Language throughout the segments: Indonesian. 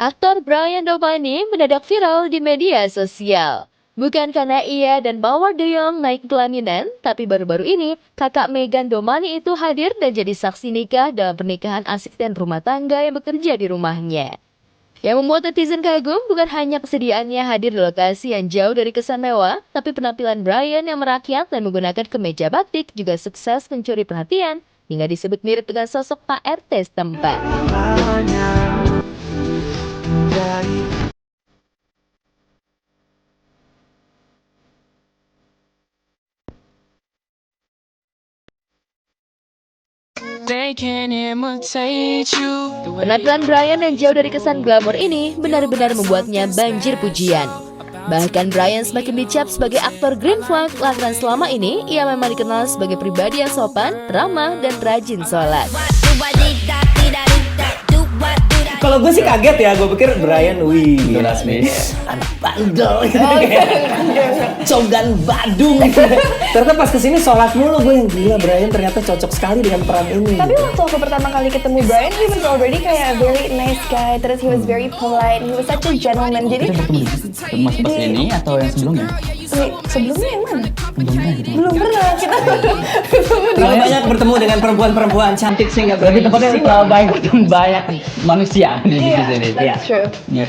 Aktor Brian Domani mendadak viral di media sosial. Bukan karena ia dan Mawar De Jong naik pelaminan, tapi baru-baru ini kakak Meghan Domani itu hadir dan jadi saksi nikah dalam pernikahan asisten rumah tangga yang bekerja di rumahnya. Yang membuat netizen kagum bukan hanya kesediaannya hadir di lokasi yang jauh dari kesan mewah, tapi penampilan Brian yang merakyat dan menggunakan kemeja batik juga sukses mencuri perhatian hingga disebut mirip dengan sosok Pak RT setempat. Penampilan Brian yang jauh dari kesan glamor ini benar-benar membuatnya banjir pujian. Bahkan Brian semakin dicap sebagai aktor green flag lantaran selama ini ia memang dikenal sebagai pribadi yang sopan, ramah, dan rajin sholat. Kalau gue sih kaget ya, gue pikir Brian, wih, jelas nih, anak bandel gitu, cogan Badung. Ternyata pas kesini sholat mulu, gue yang gila, Brian ternyata cocok sekali dengan peran ini. Tapi waktu aku pertama kali ketemu Brian, he was already kayak a very nice guy, terus he was very polite, he was such a gentleman. Jadi Mas pas ini atau yang sebelumnya? sebelumnya yang mana? Sebelumnya gitu. Belum pernah kita. Terlalu banyak bertemu dengan perempuan-perempuan cantik sehingga Berarti tempatnya terlalu banyak manusia nih di sini. That's true. Iya.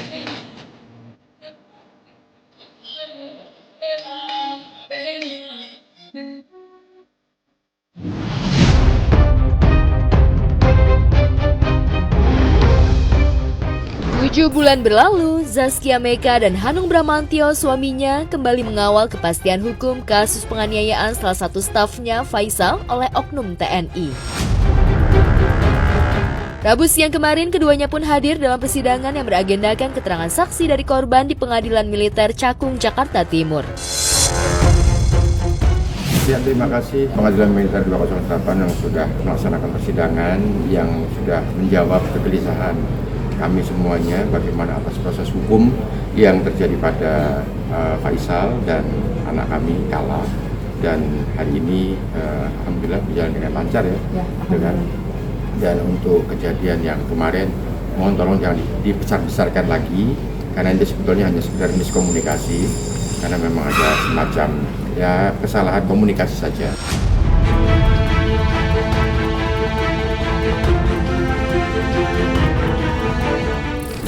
Tujuh bulan berlalu, Zaskia Meka dan Hanung Bramantyo suaminya kembali mengawal kepastian hukum kasus penganiayaan salah satu stafnya Faisal oleh oknum TNI. Rabu siang kemarin keduanya pun hadir dalam persidangan yang beragendakan keterangan saksi dari korban di Pengadilan Militer Cakung, Jakarta Timur. Ya, terima kasih Pengadilan Militer 208 yang sudah melaksanakan persidangan yang sudah menjawab kegelisahan kami semuanya bagaimana atas proses hukum yang terjadi pada Faisal dan anak kami Kala, dan hari ini alhamdulillah berjalan dengan lancar ya, dengan dan untuk kejadian yang kemarin mohon tolong jangan dibesar-besarkan lagi karena ini sebetulnya hanya sekedar miskomunikasi karena memang ada semacam ya kesalahan komunikasi saja.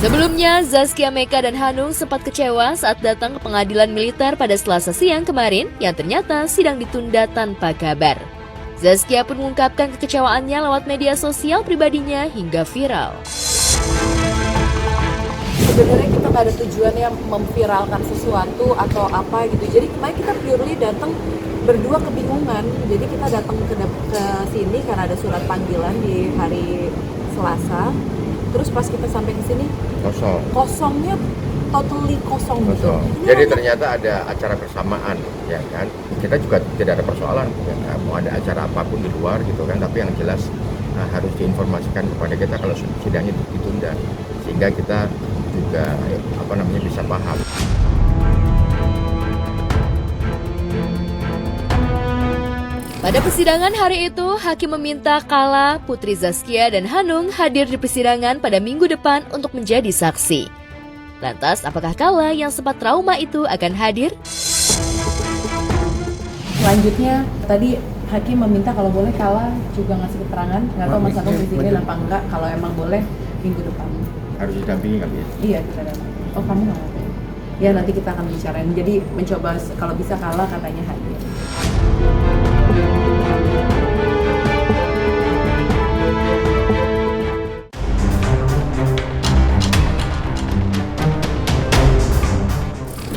Sebelumnya, Zaskia Meka dan Hanung sempat kecewa saat datang ke pengadilan militer pada Selasa siang kemarin yang ternyata sidang ditunda tanpa kabar. Zaskia pun mengungkapkan kekecewaannya lewat media sosial pribadinya hingga viral. Sebenarnya kita nggak ada tujuan yang memviralkan sesuatu atau apa gitu. Jadi kemarin kita purely datang berdua kebingungan. Jadi kita datang ke sini karena ada surat panggilan di hari Selasa. Terus pas kita sampai ke sini kosongnya totally kosong. Gitu. Jadi ternyata ada acara bersamaan ya kan. Kita juga tidak ada persoalan ya, mau ada acara apapun di luar gitu kan, tapi yang jelas harus diinformasikan kepada kita kalau sidangnya ditunda sehingga kita juga bisa paham. Pada persidangan hari itu, hakim meminta Kala, Putri Zaskia, dan Hanung hadir di persidangan pada minggu depan untuk menjadi saksi. Lantas, apakah Kala yang sempat trauma itu akan hadir? Selanjutnya tadi hakim meminta kalau boleh Kala juga ngasih keterangan. Nggak tahu Mas Agung izinin apa enggak. Kalau emang boleh minggu depan. Harus didampingi kali ya? Iya kita dampingi. Oh kamu nggak mau? Ya nanti kita akan bicarain. Jadi mencoba kalau bisa Kala katanya hadir.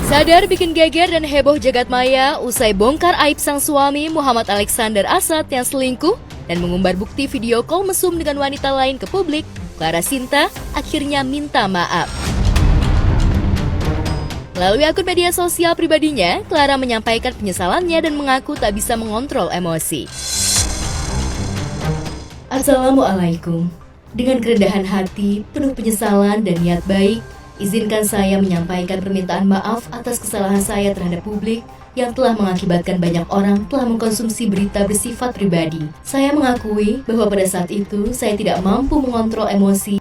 Sadar bikin geger dan heboh jagat maya usai bongkar aib sang suami Muhammad Alexander Asad yang selingkuh dan mengumbar bukti video call mesum dengan wanita lain ke publik, Clara Sinta akhirnya minta maaf. Melalui akun media sosial pribadinya, Clara menyampaikan penyesalannya dan mengaku tak bisa mengontrol emosi. Assalamualaikum. Dengan kerendahan hati, penuh penyesalan dan niat baik, izinkan saya menyampaikan permintaan maaf atas kesalahan saya terhadap publik yang telah mengakibatkan banyak orang telah mengkonsumsi berita bersifat pribadi. Saya mengakui bahwa pada saat itu saya tidak mampu mengontrol emosi.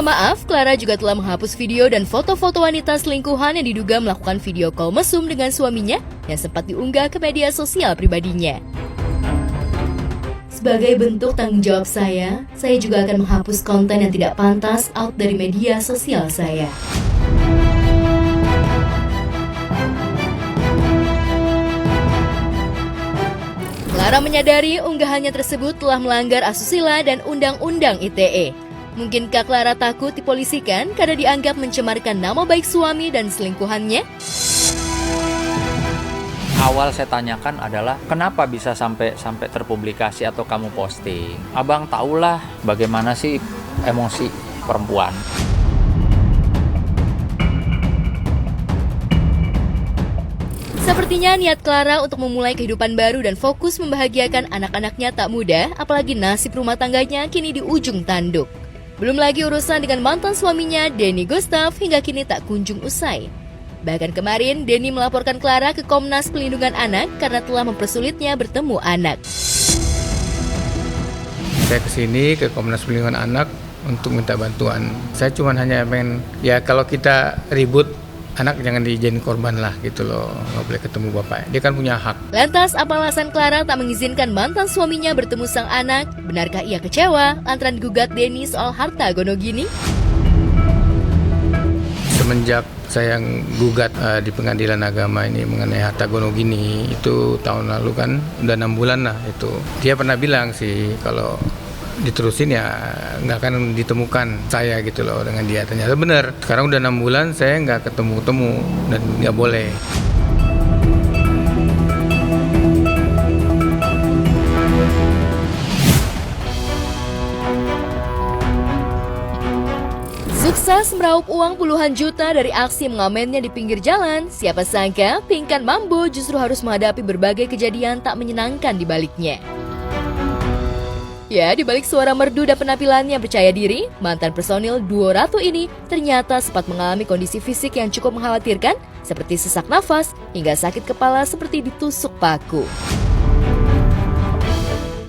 minta maaf, Clara juga telah menghapus video dan foto-foto wanita selingkuhan yang diduga melakukan video call mesum dengan suaminya yang sempat diunggah ke media sosial pribadinya. Sebagai bentuk tanggung jawab saya juga akan menghapus konten yang tidak pantas out dari media sosial saya. Clara menyadari unggahannya tersebut telah melanggar asusila dan Undang-Undang ITE. Mungkinkah Clara takut dipolisikan karena dianggap mencemarkan nama baik suami dan selingkuhannya? Awal saya tanyakan adalah kenapa bisa sampai terpublikasi atau kamu posting. Abang tahulah bagaimana sih emosi perempuan. Sepertinya niat Clara untuk memulai kehidupan baru dan fokus membahagiakan anak-anaknya tak mudah, apalagi nasib rumah tangganya kini di ujung tanduk. Belum lagi urusan dengan mantan suaminya, Denny Gustav, hingga kini tak kunjung usai. Bahkan kemarin, Denny melaporkan Clara ke Komnas Pelindungan Anak karena telah mempersulitnya bertemu anak. Saya kesini ke Komnas Pelindungan Anak untuk minta bantuan. Saya cuma hanya pengen, ya kalau kita ribut, anak jangan dijadiin korban lah gitu loh, nggak boleh ketemu bapak. Dia kan punya hak. Lantas, apa alasan Clara tak mengizinkan mantan suaminya bertemu sang anak? Benarkah ia kecewa lantaran digugat Denny soal harta gono gini? Semenjak saya gugat di pengadilan agama ini mengenai harta gono gini, itu tahun lalu kan, udah 6 bulan lah itu. Dia pernah bilang sih kalau diterusin ya nggak akan ditemukan saya gitu loh dengan dia. Ternyata benar. Sekarang udah 6 bulan saya nggak ketemu dan nggak boleh. Sukses meraup uang puluhan juta dari aksi mengamennya di pinggir jalan, siapa sangka Pinkan Mambo justru harus menghadapi berbagai kejadian tak menyenangkan di baliknya. Ya, di balik suara merdu dan penampilannya percaya diri, mantan personil duo Ratu ini ternyata sempat mengalami kondisi fisik yang cukup mengkhawatirkan, seperti sesak nafas hingga sakit kepala seperti ditusuk paku.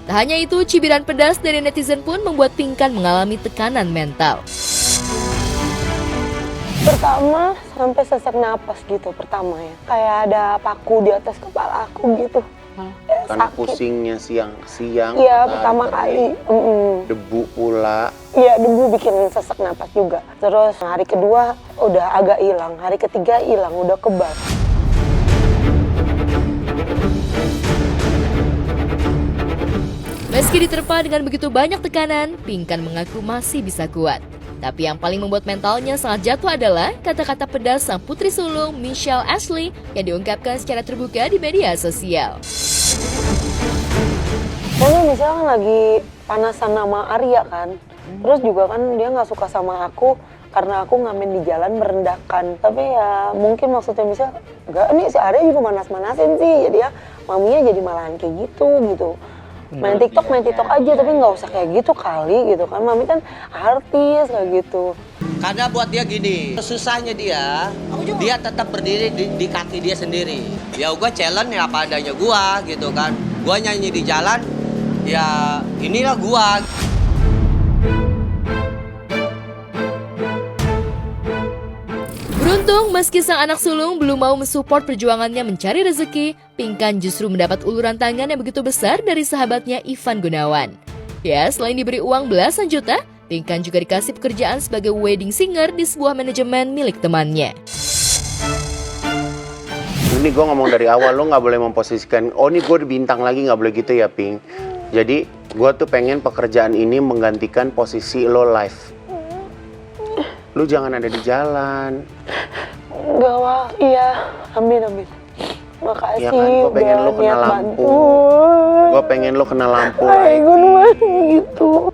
Tak hanya itu, cibiran pedas dari netizen pun membuat Pinkan mengalami tekanan mental. Pertama sampai sesak napas gitu pertama ya. Kayak ada paku di atas kepala aku gitu. Karena sakit. Pusingnya siang-siang. Iya, pertama kali. Debu pula. Iya, debu bikin sesak napas juga. Terus hari kedua udah agak hilang, hari ketiga hilang, udah kebal. Meski diterpa dengan begitu banyak tekanan, Pinkan mengaku masih bisa kuat. Tapi yang paling membuat mentalnya sangat jatuh adalah kata-kata pedas sang putri sulung Michelle Ashley yang diungkapkan secara terbuka di media sosial. Pokoknya Michelle kan lagi panasan nama Arya kan. Terus juga kan dia nggak suka sama aku karena aku ngamen di jalan merendahkan. Tapi ya mungkin maksudnya Michelle, enggak, nih si Arya juga manas-manasin sih. Jadi ya maminya jadi malahan kayak gitu. Main TikTok aja, tapi nggak usah kayak gitu kali gitu kan. Mami kan artis kayak gitu. Karena buat dia gini, susahnya dia tetap berdiri di kaki dia sendiri. Ya gue challenge ya apa adanya gue gitu kan. Gue nyanyi di jalan, ya inilah gue. Beruntung, meski sang anak sulung belum mau mensupport perjuangannya mencari rezeki, Pinkan justru mendapat uluran tangan yang begitu besar dari sahabatnya Ivan Gunawan. Ya, selain diberi uang belasan juta, Pinkan juga dikasih pekerjaan sebagai wedding singer di sebuah manajemen milik temannya. Ini gue ngomong dari awal, lo nggak boleh memposisikan, oh ini gue bintang lagi, nggak boleh gitu ya Pink. Jadi gue tuh pengen pekerjaan ini menggantikan posisi lo live. Lu jangan ada di jalan. Enggak, wah, iya, amin. Makasih, Ya kan, gue pengen lo kena lampu. Gue pengen lo kena lampu. Ay, gue gitu.